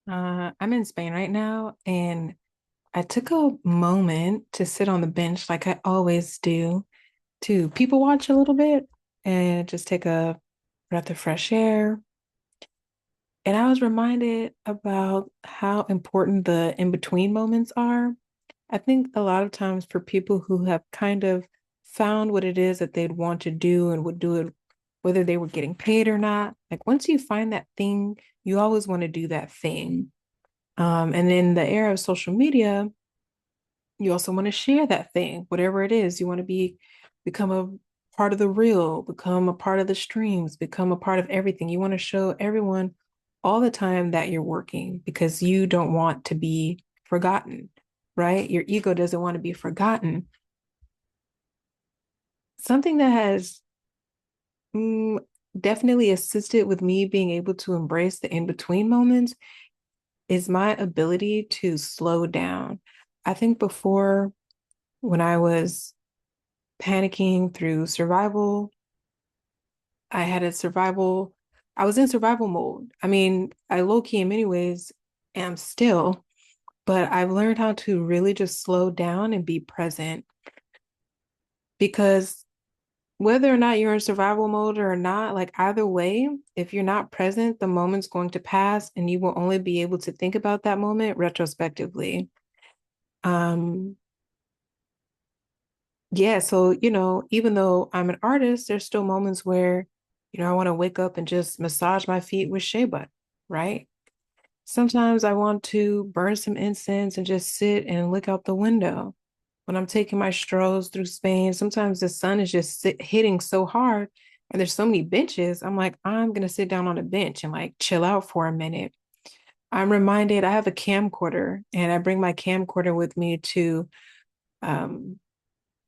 I'm in Spain right now, and I took a moment to sit on the bench like I always do to people watch a little bit and just take a breath of fresh air. And I was reminded about how important the in-between moments are. I think a lot of times for people who have kind of found what it is that they'd want to do and would do it whether they were getting paid or not, like once you find that thing, you always want to do that thing. And in the era of social media, you also want to share that thing, whatever it is. You want to become a part of the reel, become a part of the streams, become a part of everything. You want to show everyone all the time that you're working because you don't want to be forgotten, right? Your ego doesn't want to be forgotten. Something that has mm, definitely assisted with me being able to embrace the in-between moments is my ability to slow down. I think before, when I was panicking through survival, I had a survival, I was in survival mode. I mean, I low key in many ways am still, but I've learned how to really just slow down and be present because whether or not you're in survival mode or not, like either way, if you're not present, the moment's going to pass and you will only be able to think about that moment retrospectively. Um, yeah, so, even though I'm an artist, there's still moments where, I want to wake up and just massage my feet with shea butter, right? Sometimes I want to burn some incense and just sit and look out the window. When I'm taking my strolls through Spain, sometimes the sun is just hitting so hard and there's so many benches. I'm like, I'm gonna sit down on a bench and like chill out for a minute. I'm reminded I have a camcorder and I bring my camcorder with me to um,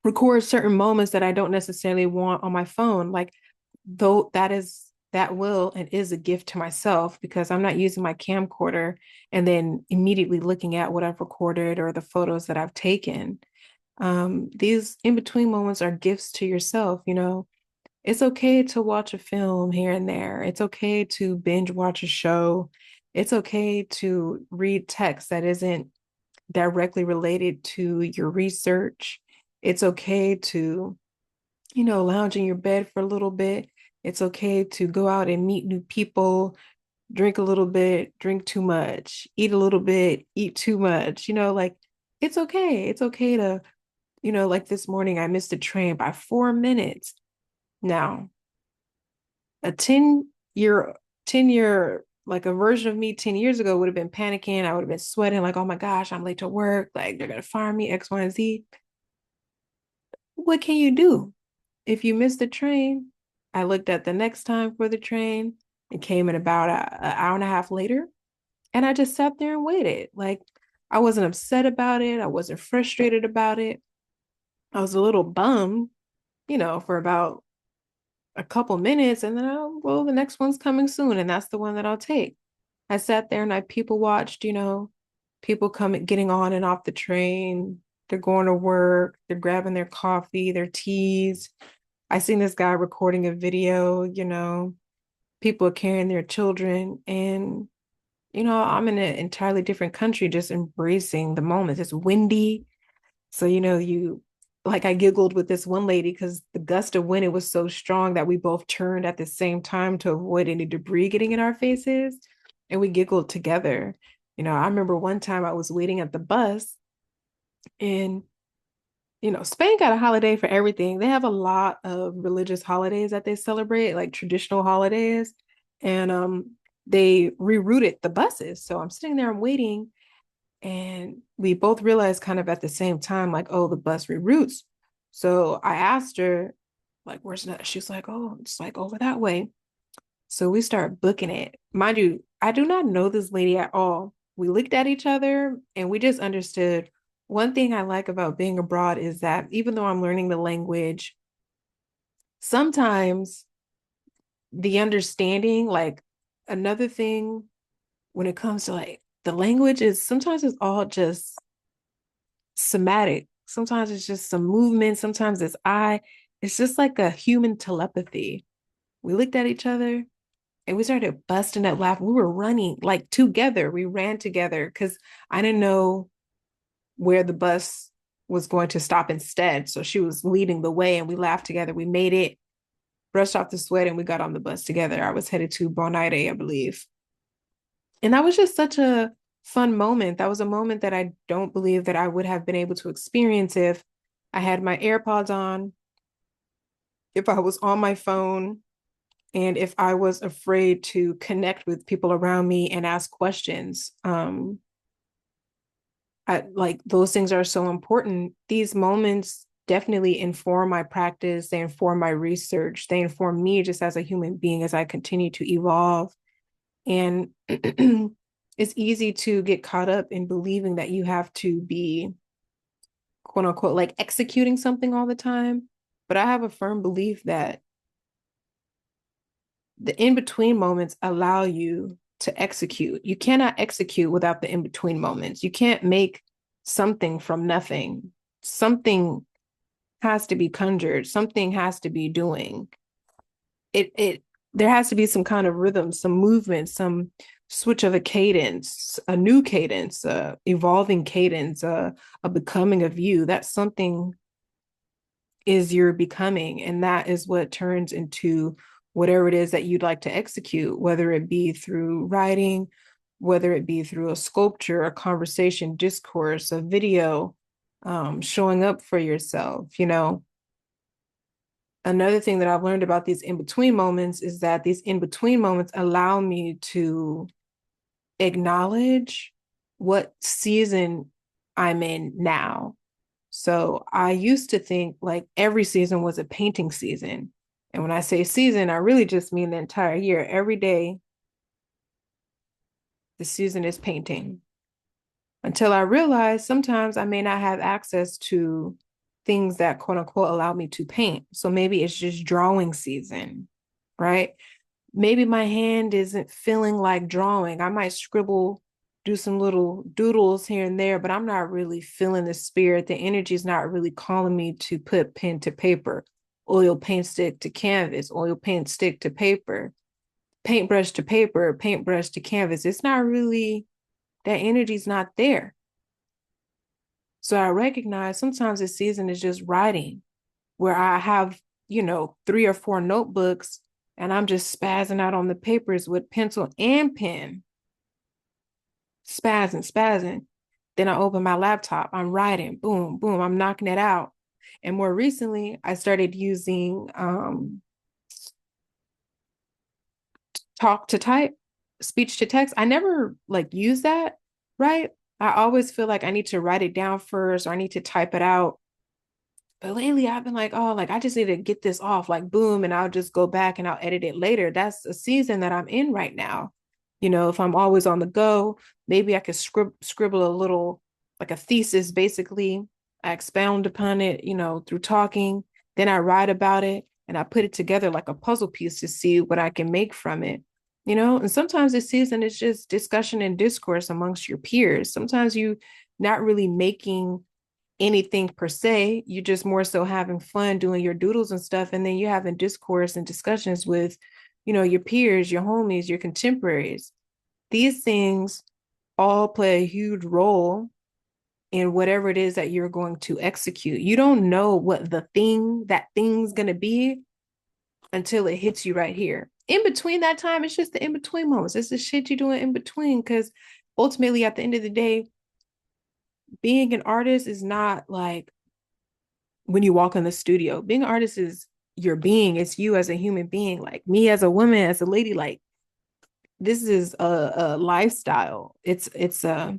record certain moments that I don't necessarily want on my phone. Like, though that will and is a gift to myself because I'm not using my camcorder and then immediately looking at what I've recorded or the photos that I've taken. These in between moments are gifts to yourself. It's okay to watch a film here and there. It's okay to binge watch a show. It's okay to read text that isn't directly related to your research. It's okay to, lounge in your bed for a little bit. It's okay to go out and meet new people, drink a little bit, drink too much, eat a little bit, eat too much. Like it's okay. It's okay to, like this morning, I missed a train by 4 minutes. Now, a 10 year, like a version of me 10 years ago would have been panicking. I would have been sweating, like, oh my gosh, I'm late to work. Like, they're going to fire me, X, Y, and Z. What can you do? If you miss the train, I looked at the next time for the train. It came in about an hour and a half later. And I just sat there and waited. Like, I wasn't upset about it. I wasn't frustrated about it. I was a little bummed, for about a couple minutes. And then, well, the next one's coming soon. And that's the one that I'll take. I sat there and I people watched, people coming, getting on and off the train. They're going to work. They're grabbing their coffee, their teas. I seen this guy recording a video, people are carrying their children. And, I'm in an entirely different country, just embracing the moment. It's windy. So, like I giggled with this one lady because the gust of wind, it was so strong that we both turned at the same time to avoid any debris getting in our faces. And we giggled together. I remember one time I was waiting at the bus and Spain got a holiday for everything. They have a lot of religious holidays that they celebrate, like traditional holidays. And they rerouted the buses. So I'm sitting there, I'm waiting, and we both realized kind of at the same time, like, oh, the bus reroutes. So I asked her, like, where's that? She's like, oh, it's like over that way. So we start booking it. Mind you, I do not know this lady at all. We looked at each other and we just understood. One thing I like about being abroad is that even though I'm learning the language, sometimes the understanding, like another thing when it comes to like the language is sometimes it's all just somatic. Sometimes it's just some movement. Sometimes it's just like a human telepathy. We looked at each other And we started busting up laughing. We were running like together. We ran together because I didn't know where the bus was going to stop instead. So she was leading the way and we laughed together. We made it, brushed off the sweat, and we got on the bus together. I was headed to Bonaire, I believe. And that was just such a fun moment. That was a moment that I don't believe that I would have been able to experience if I had my AirPods on, if I was on my phone, and if I was afraid to connect with people around me and ask questions. Like those things are so important. These moments definitely inform my practice, they inform my research, they inform me just as a human being as I continue to evolve. And it's easy to get caught up in believing that you have to be, quote unquote, like executing something all the time. But I have a firm belief that the in between moments allow you to execute. You cannot execute without the in between moments. You can't make something from nothing. Something has to be conjured, something has to be doing. It there has to be some kind of rhythm, some movement, some switch of a cadence, a new cadence, evolving cadence, a becoming of you. That something is your becoming, and that is what turns into whatever it is that you'd like to execute, whether it be through writing, whether it be through a sculpture, a conversation, discourse, a video, showing up for yourself. Another thing that I've learned about these in-between moments is that these in-between moments allow me to acknowledge what season I'm in now. So I used to think like every season was a painting season. And when I say season, I really just mean the entire year. Every day, the season is painting. Until I realized sometimes I may not have access to things that quote unquote allow me to paint. So maybe it's just drawing season, right? Maybe my hand isn't feeling like drawing. I might scribble, do some little doodles here and there, but I'm not really feeling the spirit. The energy is not really calling me to put pen to paper, oil paint stick to canvas, oil paint stick to paper, paintbrush to paper, paintbrush to canvas. It's not really, that energy's not there. So I recognize sometimes this season is just writing, where I have, 3 or 4 notebooks and I'm just spazzing out on the papers with pencil and pen, spazzing. Then I open my laptop, I'm writing, boom, boom, I'm knocking it out. And more recently, I started using talk to type, speech to text. I never like use that, right? I always feel like I need to write it down first or I need to type it out. But lately I've been like, oh, like I just need to get this off, like boom, and I'll just go back and I'll edit it later. That's a season that I'm in right now. If I'm always on the go, maybe I could scribble a little, like a thesis, basically. I expound upon it, through talking. Then I write about it and I put it together like a puzzle piece to see what I can make from it. And sometimes this season is just discussion and discourse amongst your peers. Sometimes you not really making anything per se. You just more so having fun doing your doodles and stuff. And then you're having discourse and discussions with, your peers, your homies, your contemporaries. These things all play a huge role in whatever it is that you're going to execute. You don't know what that thing's going to be until it hits you right here. In between that time, it's just the in between moments. It's the shit you're doing in between. Because ultimately, at the end of the day, being an artist is not like when you walk in the studio. Being an artist is your being. It's you as a human being. Like me as a woman, as a lady, like this is a lifestyle. It's a,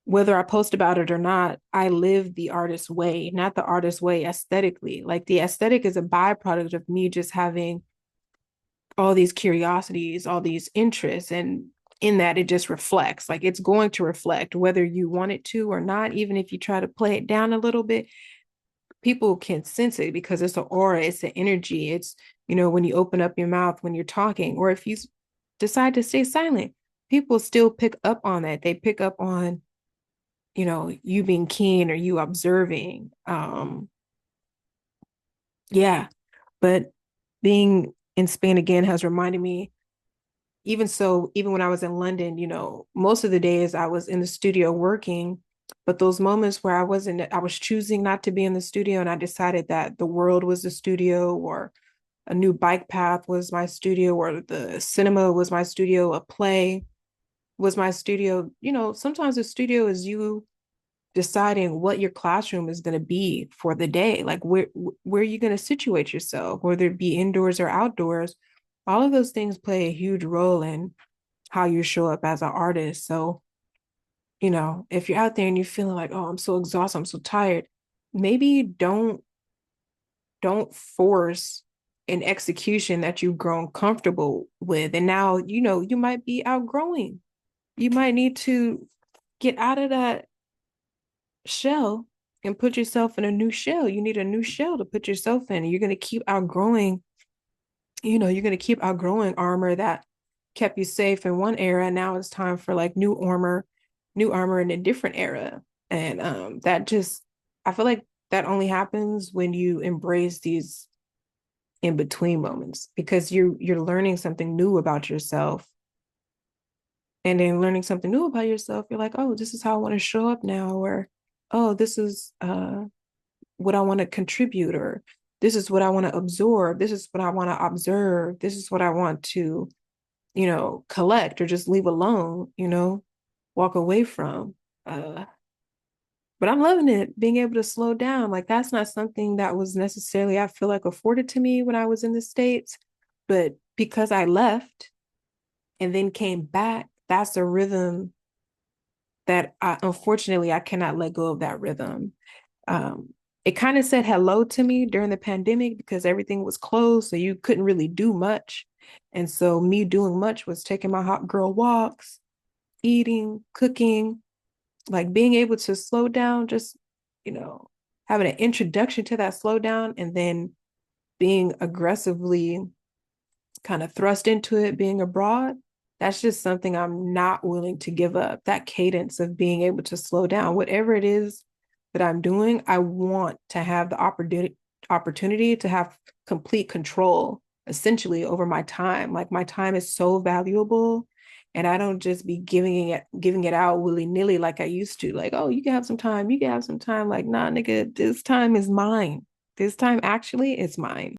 whether I post about it or not, I live the artist way, not the artist way aesthetically. Like the aesthetic is a byproduct of me just having all these curiosities, all these interests, and in that it just reflects. Like it's going to reflect whether you want it to or not. Even if you try to play it down a little bit, people can sense it because it's an aura, it's an energy. It's, when you open up your mouth when you're talking, or if you decide to stay silent, people still pick up on that. They pick up on, you being keen or you observing. Yeah. But being in Spain again has reminded me, even so, even when I was in London, most of the days I was in the studio working, but those moments where I was choosing not to be in the studio and I decided that the world was the studio, or a new bike path was my studio, or the cinema was my studio, a play was my studio. Sometimes the studio is you deciding what your classroom is going to be for the day, like where are you going to situate yourself, whether it be indoors or outdoors. All of those things play a huge role in how you show up as an artist. So, if you're out there and you're feeling like, oh, I'm so exhausted, I'm so tired, maybe don't force an execution that you've grown comfortable with. And now, you might be outgrowing. You might need to get out of that shell and put yourself in a new shell. You need a new shell to put yourself in. You're going to keep outgrowing, you're going to keep outgrowing armor that kept you safe in one era. Now it's time for like new armor in a different era. And that just, I feel like that only happens when you embrace these in between moments, because you're learning something new about yourself. And then learning something new about yourself, you're like, oh, this is how I want to show up now, or oh, this is what I want to contribute, or this is what I want to absorb, this is what I want to observe, this is what I want to, collect or just leave alone, walk away from. But I'm loving it, being able to slow down. Like that's not something that was necessarily, I feel like, afforded to me when I was in the States. But because I left and then came back, that's a rhythm that unfortunately I cannot let go of that rhythm. It kind of said hello to me during the pandemic because everything was closed, so you couldn't really do much. And so me doing much was taking my hot girl walks, eating, cooking, like being able to slow down, just, you know, having an introduction to that slowdown, and then being aggressively kind of thrust into it, being abroad. That's just something I'm not willing to give up. That cadence of being able to slow down, whatever it is that I'm doing, I want to have the opportunity to have complete control essentially over my time. Like my time is so valuable, and I don't just be giving it out willy-nilly like I used to. Like, oh, you can have some time, you can have some time. Like, nah, nigga, this time is mine. This time actually is mine.